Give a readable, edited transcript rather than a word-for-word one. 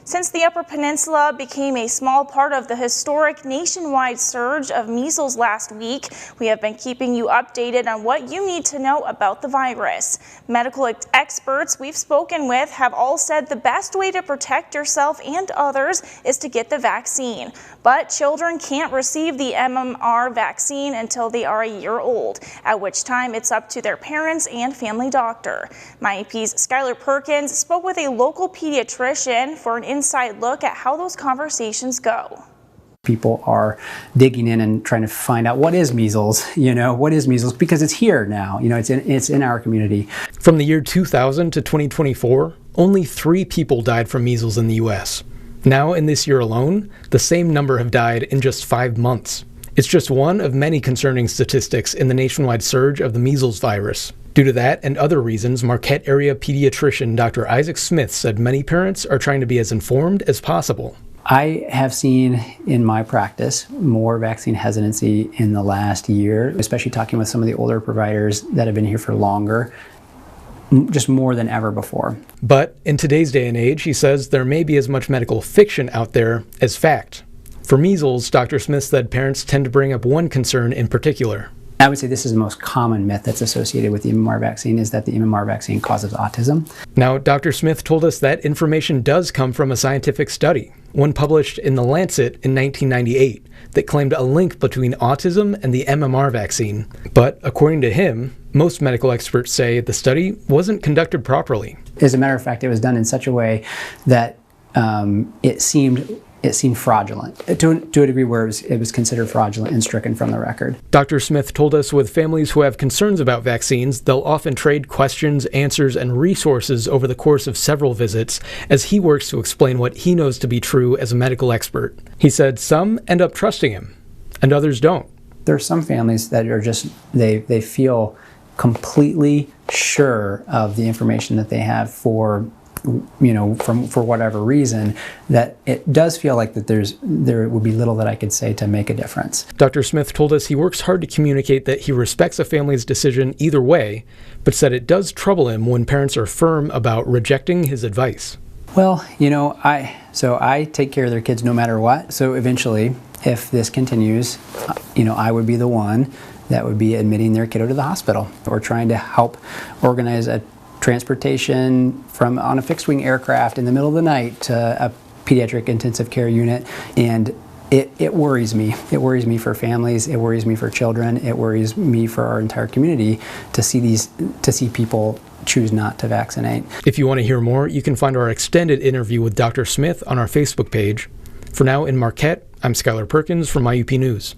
Since the Upper Peninsula became a small part of the historic nationwide surge of measles last week, we have been keeping you updated on what you need to know about the virus. Medical experts we've spoken with have all said the best way to protect yourself and others is to get the vaccine. But children can't receive the MMR vaccine until they are a year old, at which time it's up to their parents and family doctor. MyUP's Skylar Perkins spoke with a local pediatrician for an inside look at how those conversations go. People are digging in and trying to find out what is measles, what is measles, because it's here now, it's in our community. From the year 2000 to 2024, only 3 people died from measles in the U.S. Now, in this year alone, the same number have died in just 5 months. It's just one of many concerning statistics in the nationwide surge of the measles virus. Due to that and other reasons, Marquette area pediatrician Dr. Isaac Smith said many parents are trying to be as informed as possible. I have seen in my practice more vaccine hesitancy in the last year, especially talking with some of the older providers that have been here for longer, just more than ever before. But in today's day and age, he says there may be as much medical fiction out there as fact. For measles, Dr. Smith said parents tend to bring up one concern in particular. I would say this is the most common myth that's associated with the MMR vaccine, is that the MMR vaccine causes autism. Now, Dr. Smith told us that information does come from a scientific study, one published in The Lancet in 1998, that claimed a link between autism and the MMR vaccine. But according to him, most medical experts say the study wasn't conducted properly. As a matter of fact, it was done in such a way that it seemed fraudulent, to a degree where it was considered fraudulent and stricken from the record. Dr. Smith told us with families who have concerns about vaccines, they'll often trade questions, answers, and resources over the course of several visits as he works to explain what he knows to be true as a medical expert. He said some end up trusting him, and others don't. There are some families that are just, they feel completely sure of the information that they have for whatever reason, that it does feel like that there would be little that I could say to make a difference. Dr. Smith told us he works hard to communicate that he respects a family's decision either way, but said it does trouble him when parents are firm about rejecting his advice. Well, I take care of their kids no matter what. So eventually, if this continues, I would be the one that would be admitting their kiddo to the hospital or trying to help organize a transportation on a fixed-wing aircraft in the middle of the night to a pediatric intensive care unit. And it worries me. It worries me for families. It worries me for children. It worries me for our entire community to see people choose not to vaccinate. If you want to hear more, you can find our extended interview with Dr. Smith on our Facebook page. For now, in Marquette, I'm Skylar Perkins from MyUP News.